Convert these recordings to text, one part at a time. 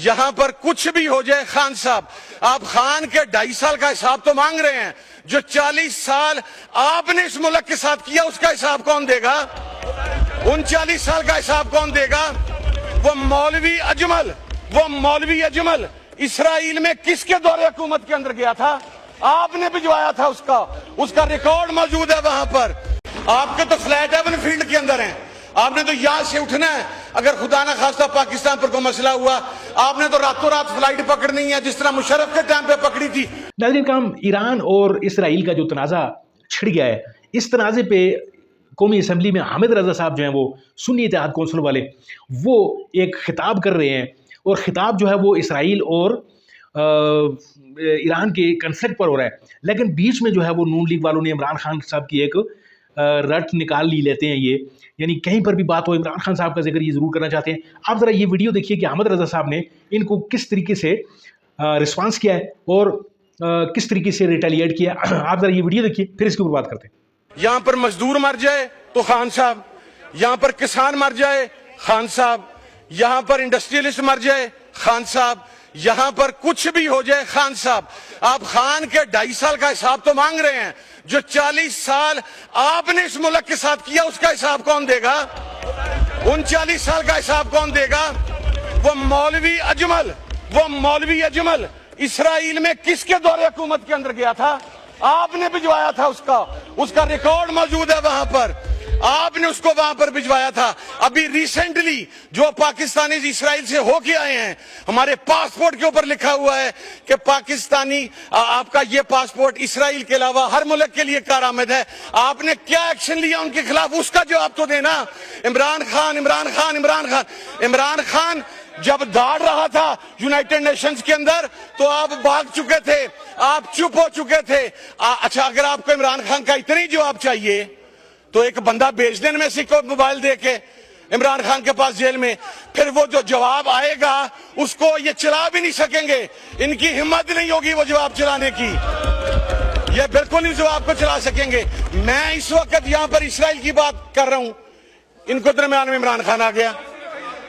یہاں پر کچھ بھی ہو جائے خان صاحب، آپ خان کے 2.5 سال کا حساب تو مانگ رہے ہیں، جو 40 سال آپ نے اس ملک کے ساتھ کیا اس کا حساب کون دے گا؟ ان 40 سال کا حساب کون دے گا؟ وہ مولوی اجمل اسرائیل میں کس کے دور حکومت کے اندر گیا تھا؟ آپ نے بھجوایا تھا، اس کا ریکارڈ موجود ہے وہاں پر۔ آپ کے تو فلیٹ ایون فیلڈ کے اندر ہیں، آپ نے تو یہاں سے اٹھنا ہے۔ اگر خدا نہ خواستہ پاکستان پر کوئی مسئلہ ہوا، آپ نے تو راتوں رات فلائٹ پکڑنی ہے جس طرح مشرف کے ٹائم پہ پکڑی تھی۔ ناظرین کرام، ایران اور اسرائیل کا جو تنازع چھڑ گیا ہے، اس تنازع پہ قومی اسمبلی میں حامد رضا صاحب جو ہیں، وہ سنی اتحاد کونسل والے، وہ ایک خطاب کر رہے ہیں، اور خطاب جو ہے وہ اسرائیل اور ایران کے کنفلکٹ پر ہو رہا ہے، لیکن بیچ میں جو ہے وہ نون لیگ والوں نے عمران خان صاحب کی ایک رٹ نکال لیتے ہیں، یہ یعنی کہیں پر بھی بات ہو عمران خان صاحب کا ذکر یہ ضرور کرنا چاہتے ہیں۔ آپ ذرا یہ ویڈیو دیکھیے کہ حامد رضا صاحب نے ان کو کس طریقے سے رسپانس کیا ہے اور کس طریقے سے ریٹیلیٹ کیا ہے۔ آپ ذرا یہ ویڈیو دیکھیے، پھر اس کے اوپر بات کرتے ہیں۔ یہاں پر مزدور مر جائے تو خان صاحب، یہاں پر کسان مر جائے خان صاحب، یہاں پر انڈسٹریلسٹ مر جائے خان صاحب، یہاں پر کچھ بھی ہو جائے خان صاحب، آپ خان کے 2.5 سال کا حساب تو مانگ رہے ہیں، جو 40 سال آپ نے اس ملک کے ساتھ کیا اس کا حساب کون دے گا؟ ان 40 سال کا حساب کون دے گا؟ وہ مولوی اجمل اسرائیل میں کس کے دور حکومت کے اندر گیا تھا؟ آپ نے بھجوایا تھا، اس کا ریکارڈ موجود ہے وہاں پر، آپ نے اس کو وہاں پر بھجوایا تھا۔ ابھی ریسنٹلی جو پاکستانی اسرائیل سے ہو کے آئے ہیں، ہمارے پاسپورٹ کے اوپر لکھا ہوا ہے کہ پاکستانی آپ کا یہ پاسپورٹ اسرائیل کے علاوہ ہر ملک کے لیے کارآمد ہے۔ آپ نے کیا ایکشن لیا ان کے خلاف؟ اس کا جواب تو دینا۔ عمران خان جب داڑ رہا تھا یونائٹڈ نیشنز کے اندر تو آپ بھاگ چکے تھے، آپ چپ ہو چکے تھے۔ اچھا، اگر آپ کو عمران خان کا اتنی جواب چاہیے تو ایک بندہ بھیج دیں میں کو موبائل دے کے عمران خان کے پاس جیل میں، پھر وہ جو جواب آئے گا اس کو یہ چلا بھی نہیں سکیں گے، ان کی ہمت نہیں ہوگی وہ جواب چلانے کی، یہ بالکل نہیں جواب کو چلا سکیں گے۔ میں اس وقت یہاں پر اسرائیل کی بات کر رہا ہوں، ان کو درمیان میں عمران خان آ گیا۔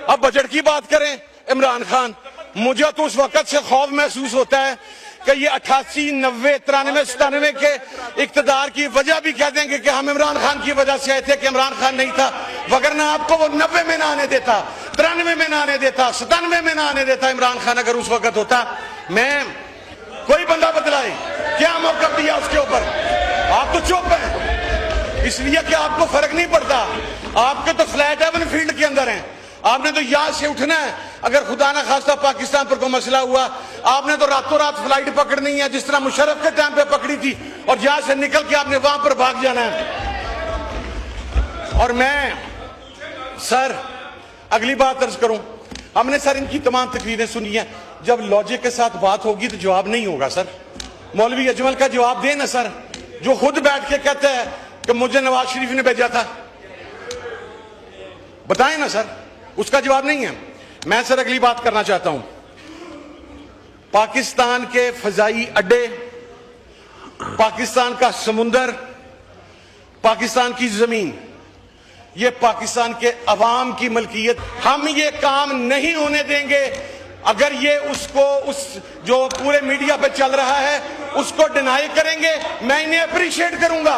اب بجٹ کی بات کریں، عمران خان، مجھے تو اس وقت سے خوف محسوس ہوتا ہے کہ یہ 88، 90، 93، 97 کے اقتدار کی وجہ بھی کہہ دیں گے کہ ہم عمران خان کی وجہ سے آئے تھے کہ عمران خان نہیں تھا، وگرنہ آپ کو وہ 90 میں نہ آنے دیتا، 93 میں نہ آنے دیتا، 97 میں نہ آنے دیتا عمران خان اگر اس وقت ہوتا۔ میں کوئی بندہ بتلائے کیا موقف دیا اس کے اوپر؟ آپ تو چپ ہیں، اس لیے کہ آپ کو فرق نہیں پڑتا، آپ کے تو فلیٹ ایون فیلڈ کے اندر ہیں، آپ نے تو یہاں سے اٹھنا ہے۔ اگر خدا نہ خواستہ پاکستان پر کوئی مسئلہ ہوا، آپ نے تو راتوں رات فلائٹ پکڑنی ہے جس طرح مشرف کے ٹائم پہ پکڑی تھی، اور جہاں سے نکل کے آپ نے وہاں پر بھاگ جانا ہے۔ اور میں سر اگلی بات عرض کروں، ہم نے سر ان کی تمام تقریریں سنی ہیں، جب لاجک کے ساتھ بات ہوگی تو جواب نہیں ہوگا سر۔ مولوی اجمل کا جواب دیں نا سر، جو خود بیٹھ کے کہتا ہے کہ مجھے نواز شریف نے بھیجا تھا، بتائیں نا سر، اس کا جواب نہیں ہے۔ میں سر اگلی بات کرنا چاہتا ہوں، پاکستان کے فضائی اڈے، پاکستان کا سمندر، پاکستان کی زمین، یہ پاکستان کے عوام کی ملکیت، ہم یہ کام نہیں ہونے دیں گے۔ اگر یہ اس جو پورے میڈیا پہ چل رہا ہے اس کو ڈینائی کریں گے، میں انہیں اپریشیٹ کروں گا،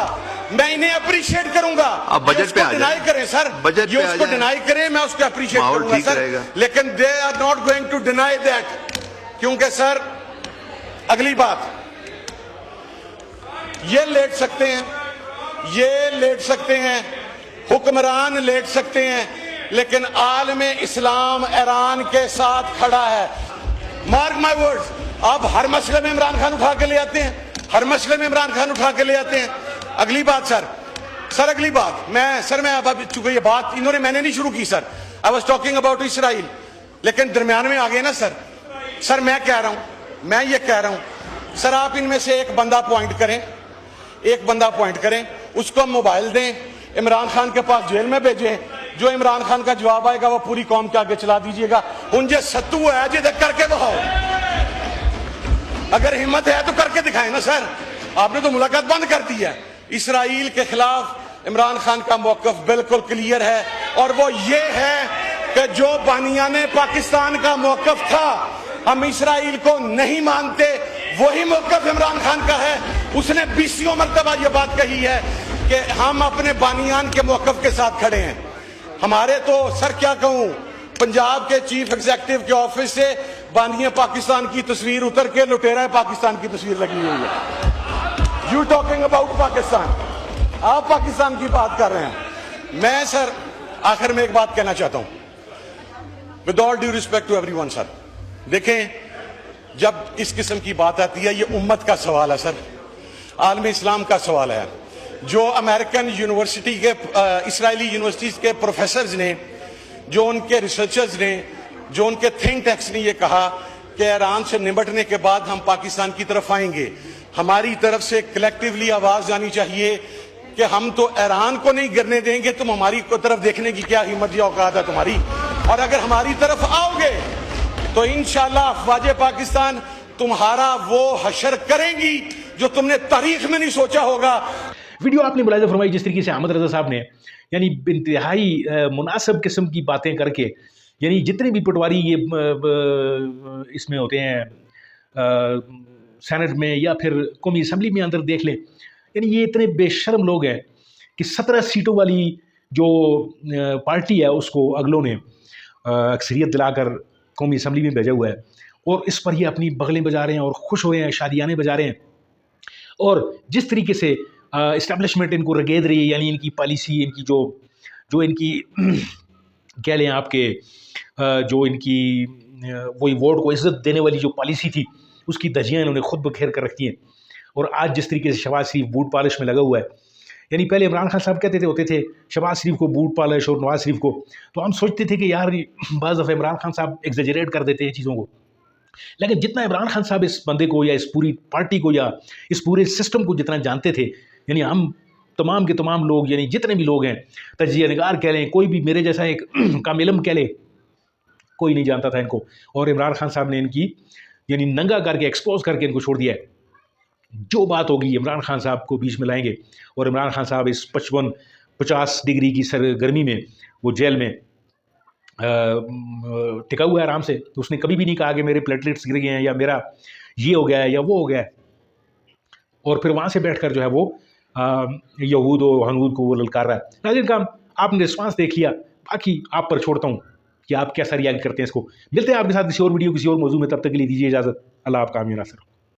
اب بجٹ پہ ڈینائی کریں سر، یہ اس کو ڈینائی کریں، میں اس کو اپریشیٹ کروں گا سر، لیکن they are not going to deny that، کیونکہ سر اگلی بات، یہ لیٹ سکتے ہیں، حکمران لیٹ سکتے ہیں، لیکن عالم اسلام ایران کے ساتھ کھڑا ہے۔ مارک مائی ورڈز، آپ ہر مسئلے میں عمران خان اٹھا کے لے آتے ہیں، اگلی بات سر اگلی بات، میں چونکہ یہ بات انہوں نے میں نے نہیں شروع کی سر، I was talking about اسرائیل، لیکن درمیان میں آگے نا سر میں یہ کہہ رہا ہوں سر، آپ ان میں سے ایک بندہ پوائنٹ کریں، اس کو موبائل دیں، عمران خان کے پاس جیل میں بھیجیں، جو عمران خان کا جواب آئے گا وہ پوری قوم کے آگے چلا دیجئے گا۔ انجے ستو ہے جدھر کر کے بہاؤ، اگر ہمت ہے تو کر کے دکھائیں نا سر، آپ نے تو ملاقات بند کر دی ہے۔ اسرائیل کے خلاف عمران خان کا موقف بالکل کلیئر ہے، اور وہ یہ ہے کہ جو بانیان پاکستان کا موقف تھا ہم اسرائیل کو نہیں مانتے، وہی موقف عمران خان کا ہے. اس نے 20 مرتبہ یہ بات کہی ہے کہ ہم اپنے بانیان کے موقف کے ساتھ کھڑے ہیں. ہمارے تو سر کیا کہوں، پنجاب کے چیف ایگزیکٹو کے آفس سے بانی پاکستان کی تصویر اتر کے لٹیرہ پاکستان کی تصویر لگی ہوئی ہے. یو ٹاکنگ اباؤٹ پاکستان، آپ پاکستان کی بات کر رہے ہیں. میں سر آخر میں ایک بات کہنا چاہتا ہوں، with all due respect to everyone. Sir دیکھیں، جب اس قسم کی بات آتی ہے یہ امت کا سوال ہے سر، عالم اسلام کا سوال ہے. جو امریکن یونیورسٹی کے اسرائیلی یونیورسٹیز کے پروفیسرز نے، جو ان کے ریسرچرز نے، جو ان کے تھنک ٹینکس نے یہ کہا کہ ایران سے نمٹنے کے بعد ہم پاکستان کی طرف آئیں گے، ہماری طرف سے کلیکٹیولی آواز جانی چاہیے کہ ہم تو ایران کو نہیں گرنے دیں گے، تم ہماری طرف دیکھنے کی کیا ہمت یا اوقات ہے تمہاری، اور اگر ہماری طرف آؤ گے تو انشاءاللہ افواج پاکستان تمہارا وہ حشر کریں گی جو تم نے تاریخ میں نہیں سوچا ہوگا. ویڈیو آپ نے ملاحظہ فرمائی جس طریقے سے احمد رضا صاحب نے یعنی انتہائی مناسب قسم کی باتیں کر کے، یعنی جتنے بھی پٹواری یہ اس میں ہوتے ہیں سینٹ میں یا پھر قومی اسمبلی میں اندر دیکھ لیں، یعنی یہ اتنے بے شرم لوگ ہیں کہ 17 سیٹوں والی جو پارٹی ہے اس کو اگلوں نے اکثریت دلا کر قومی اسمبلی میں بھیجا ہوا ہے، اور اس پر یہ اپنی بغلیں بجا رہے ہیں اور خوش ہو رہے ہیں، شادیانے بجا رہے ہیں. اور جس طریقے سے اسٹیبلشمنٹ ان کو رگید رہی ہے، یعنی ان کی پالیسی، ان کی جو ان کی کہہ لیں آپ کے جو ان کی وہی ووٹ کو عزت دینے والی جو پالیسی تھی اس کی دھجیاں انہوں نے خود بکھیر کر رکھی ہیں. اور آج جس طریقے سے شہباز شریف بوٹ پالش میں لگا ہوا ہے، یعنی پہلے عمران خان صاحب کہتے ہوتے تھے شہباز شریف کو بوٹ پالش اور نواز شریف کو، تو ہم سوچتے تھے کہ یار بعض دفعہ عمران خان صاحب ایگزیجریٹ کر دیتے ہیں چیزوں کو، لیکن جتنا عمران خان صاحب اس بندے کو یا اس پوری پارٹی کو یا اس پورے سسٹم کو جتنا جانتے تھے، یعنی ہم تمام کے تمام لوگ، یعنی جتنے بھی لوگ ہیں، تجزیہ نگار کہہ لیں، کوئی بھی میرے جیسا ایک کام علم کہہ لے، کوئی نہیں جانتا تھا ان کو، اور عمران خان صاحب نے ان کی یعنی ننگا کر کے ایکسپوز کر کے ان کو چھوڑ دیا ہے. جو بات ہوگی عمران خان صاحب کو بیچ میں لائیں گے، اور عمران خان صاحب اس 55-50 ڈگری کی گرمی میں وہ جیل میں ٹکا ہوا ہے آرام سے، تو اس نے کبھی بھی نہیں کہا کہ میرے پلیٹلیٹس گر گئے ہیں یا میرا یہ ہو گیا ہے یا وہ ہو گیا ہے. اور پھر وہاں سے بیٹھ کر جو ہے وہ یہود و حنود کو وہ للکار رہا ہے. ناظرین کرام، آپ نے رسپانس دیکھ لیا، باقی آپ پر چھوڑتا ہوں کہ آپ کیسا ریاکٹ کرتے ہیں اس کو. ملتے ہیں آپ کے ساتھ کسی اور ویڈیو کسی اور موضوع میں، تب تک کے لیے دیجیے اجازت. اللہ آپ کا امین ناصر.